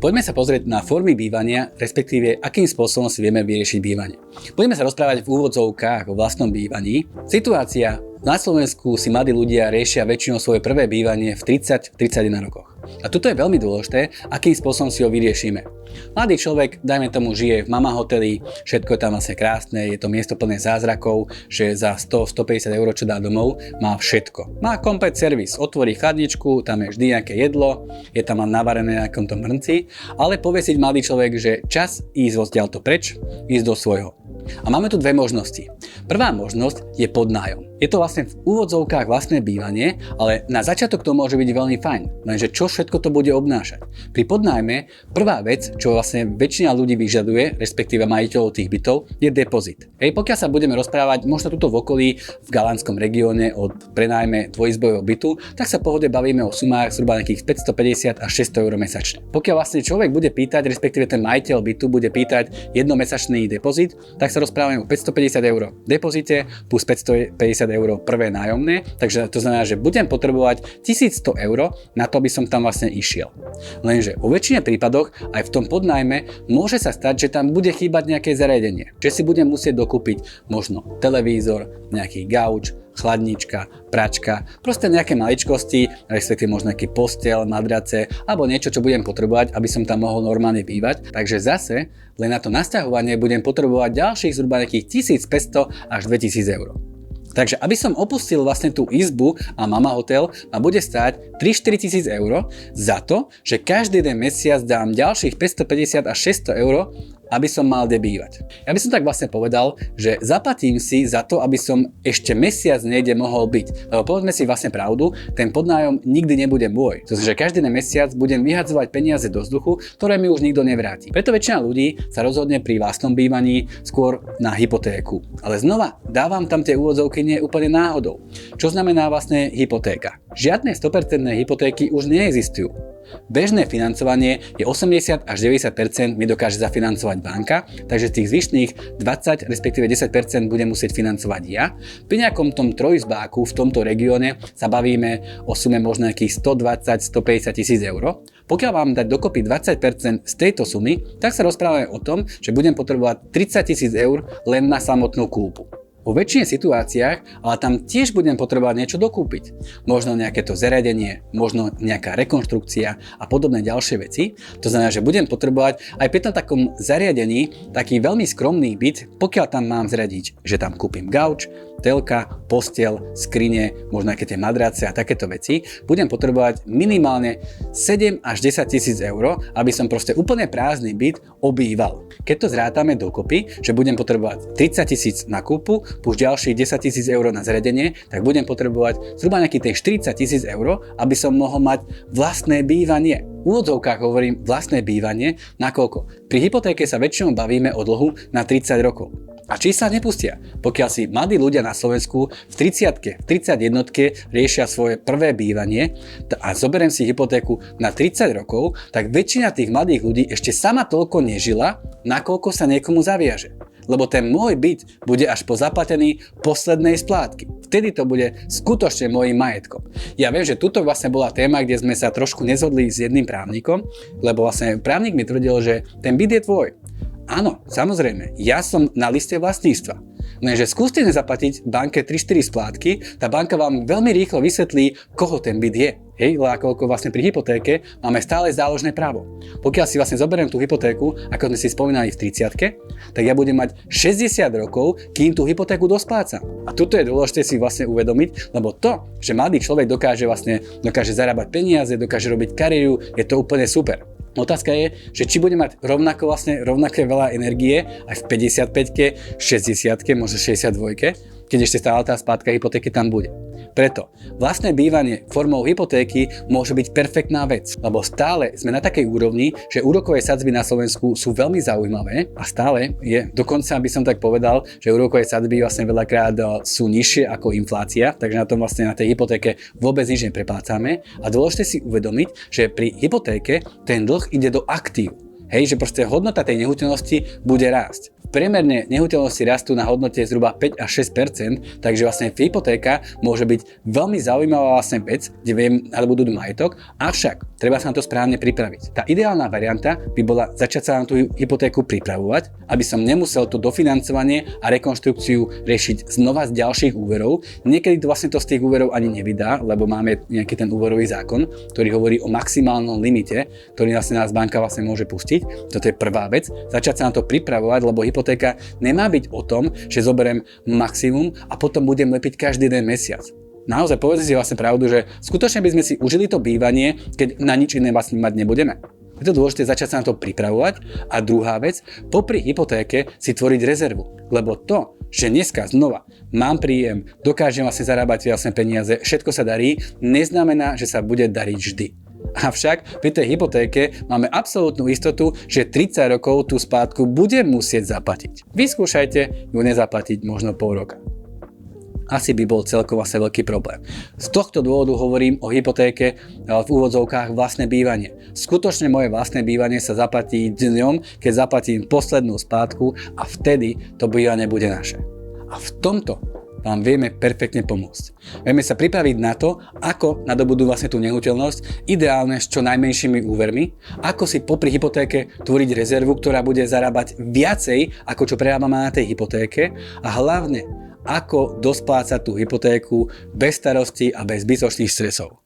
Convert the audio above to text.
Poďme sa pozrieť na formy bývania, respektíve akým spôsobom si vieme vyriešiť bývanie. Budeme sa rozprávať v úvodzovkách o vlastnom bývaní. Situácia na Slovensku si mladí ľudia riešia väčšinou svoje prvé bývanie v 30-31 rokoch. A toto je veľmi dôležité, akým spôsobom si ho vyriešime. Mladý človek, dajme tomu, žije v mama hoteli, všetko je tam vlastne krásne, je to miesto plné zázrakov, že za 100-150 eur, čo dá domov, má všetko. Má komplet servis, otvorí chladničku, tam je vždy nejaké jedlo, je tam navarené na nejakom tom hrnci, ale povie si mladý človek, že čas ísť odtiaľto preč, ísť do svojho. A máme tu dve možnosti. Prvá možnosť je podnájom. Je to vlastne v úvodzovkách vlastné bývanie, ale na začiatok to môže byť veľmi fajn, lenže čo všetko to bude obnášať. Pri podnájme prvá vec, čo vlastne väčšina ľudí vyžaduje, respektíve majiteľov tých bytov, je depozit. Pokiaľ sa budeme rozprávať možno tuto v okolí v Galantskom regióne o prenájme dvojizbového bytu, tak sa pohode bavíme o sumách zhruba nejakých 550 až 600 eur mesačne. Pokiaľ vlastne človek bude pýtať, respektíve ten majiteľ bytu bude pýtať jednomesačný depozit, tak sa rozprávame o 550 eur depozite plus 550 eur prvé nájomné, takže to znamená, že budem potrebovať 1100 eur na to, aby som tam vlastne išiel. Lenže vo väčšine prípadoch aj v tom podnájme môže sa stať, že tam bude chýbať nejaké zariadenie. Že si budem musieť dokúpiť možno televízor, nejaký gauč, chladnička, pračka, proste nejaké maličkosti, respektíve možno nejaký posteľ, madrace alebo niečo, čo budem potrebovať, aby som tam mohol normálne bývať. Takže zase len na to nasťahovanie budem potrebovať ďalších zhruba nejakých 1500 až 2000 eur. Takže aby som opustil vlastne tú izbu a mama hotel, ma bude stáť 3-4 tisíc eur za to, že každý jeden mesiac dám ďalších 550 až 600 eur, aby som mal kde bývať. Ja by som tak vlastne povedal, že zaplatím si za to, aby som ešte mesiac niekde mohol byť. Lebo povedzme si vlastne pravdu, ten podnájom nikdy nebude môj. To znamená, že každý jeden mesiac budem vyhadzovať peniaze do vzduchu, ktoré mi už nikto nevráti. Preto väčšina ľudí sa rozhodne pri vlastnom bývaní skôr na hypotéku. Ale znova dávam tam tie úvodzovky nie úplne náhodou. Čo znamená vlastne hypotéka? Žiadne 100% hypotéky už neexistujú. Bežné financovanie je 80 až 90% mi dokáže zafinancovať banka, takže tých zvyšných 20 respektíve 10% budem musieť financovať ja. Pri nejakom tom trojizbáku v tomto regióne sa bavíme o sume možno nejakých 120-150 tisíc eur. Pokiaľ vám dať dokopy 20% z tejto sumy, tak sa rozprávame o tom, že budem potrebovať 30 tisíc eur len na samotnú kúpu. Vo väčšine situáciách, ale tam tiež budem potrebovať niečo dokúpiť. Možno nejaké to zariadenie, možno nejaká rekonštrukcia a podobné ďalšie veci. To znamená, že budem potrebovať aj pri tom takom zariadení taký veľmi skromný byt, pokiaľ tam mám zriadiť, že tam kúpim gauč, telka, posteľ, skrine, možno nejaké tie madrace a takéto veci, budem potrebovať minimálne 7 až 10 tisíc eur, aby som proste úplne prázdny byt obýval. Keď to zrátame dokopy, že budem potrebovať 30 tisíc na kúpu, plus ďalších 10 tisíc eur na zariadenie, tak budem potrebovať zhruba nejakých 40 tisíc eur, aby som mohol mať vlastné bývanie. V úvodzovkách hovorím vlastné bývanie, nakoľko pri hypotéke sa väčšinou bavíme o dlhu na 30 rokov. A čísla nepustia. Pokiaľ si mladí ľudia na Slovensku v 30-ke, v 31-ke riešia svoje prvé bývanie a zoberiem si hypotéku na 30 rokov, tak väčšina tých mladých ľudí ešte sama toľko nežila, nakoľko sa niekomu zaviaže. Lebo ten môj byt bude až po zaplatený poslednej splátky. Vtedy to bude skutočne môjim majetkom. Ja viem, že tuto vlastne bola téma, kde sme sa trošku nezhodli s jedným právnikom, lebo vlastne právnik mi tvrdil, že ten byt je tvoj. Áno, samozrejme, ja som na liste vlastníctva. Lenže skúste nezaplatiť banke 3-4 splátky, tá banka vám veľmi rýchlo vysvetlí, koho ten byt je. Hej, ako vlastne pri hypotéke máme stále záložné právo. Pokiaľ si vlastne zoberiem tú hypotéku, ako sme si spomínali v 30-ke, tak ja budem mať 60 rokov, kým tú hypotéku dosplácam. A tuto je dôležité si vlastne uvedomiť, lebo to, že mladý človek dokáže zarábať peniaze, dokáže robiť kariéru, je to úplne super. Otázka je, že či bude mať rovnaké veľa energie aj v 55-ke, 60-ke, možno 62-ke, keď ešte stále tá splátka hypotéky tam bude. Preto vlastné bývanie formou hypotéky môže byť perfektná vec, lebo stále sme na takej úrovni, že úrokové sadzby na Slovensku sú veľmi zaujímavé a stále je, dokonca by som tak povedal, že úrokové sadzby vlastne veľakrát sú nižšie ako inflácia, takže na tom vlastne na tej hypotéke vôbec nič nepreplácame a dôležité si uvedomiť, že pri hypotéke ten dlh ide do aktív. Hej, že proste hodnota tej nehnuteľnosti bude rásť. Priemerne nehnuteľnosti rastú na hodnote zhruba 5 až 6%, takže vlastne hypotéka môže byť veľmi zaujímavá vlastne vec, kde viem, ale budú majetok, avšak treba sa na to správne pripraviť. Tá ideálna varianta by bola začať sa na tú hypotéku pripravovať, aby som nemusel to dofinancovanie a rekonštrukciu riešiť znova z ďalších úverov. Niekedy to vlastne to z tých úverov ani nevydá, lebo máme nejaký ten úverový zákon, ktorý hovorí o maximálnom limite, ktorý vlastne nás banka vlastne môže pustiť. Toto je prvá vec. Začať sa na to pripravovať, lebo hypotéka nemá byť o tom, že zoberiem maximum a potom budem lepiť každý jeden mesiac. Naozaj povedzme si vlastne pravdu, že skutočne by sme si užili to bývanie, keď na nič iné vlastne mať nebudeme. Je to dôležité začať sa na to pripravovať. A druhá vec, popri hypotéke si tvoriť rezervu. Lebo to, že dneska znova mám príjem, dokážem vlastne zarábať vlastne peniaze, všetko sa darí, neznamená, že sa bude dariť vždy. Avšak pri tej hypotéke máme absolútnu istotu, že 30 rokov tú splátku budem musieť zaplatiť. Vyskúšajte ju nezaplatiť možno pol roka. Asi by bol celkovo asi veľký problém. Z tohto dôvodu hovorím o hypotéke v úvodzovkách vlastné bývanie. Skutočne moje vlastné bývanie sa zaplatí dňom, keď zaplatím poslednú splátku a vtedy to bývanie bude naše. A v tomto vám vieme perfektne pomôcť. Vieme sa pripraviť na to, ako nadobudú vlastne tú nehnuteľnosť, ideálne s čo najmenšími úvermi, ako si popri hypotéke tvoriť rezervu, ktorá bude zarábať viacej, ako čo prerábame na tej hypotéke a hlavne ako dosplácať tú hypotéku bez starostí a bez zbytočných stresov.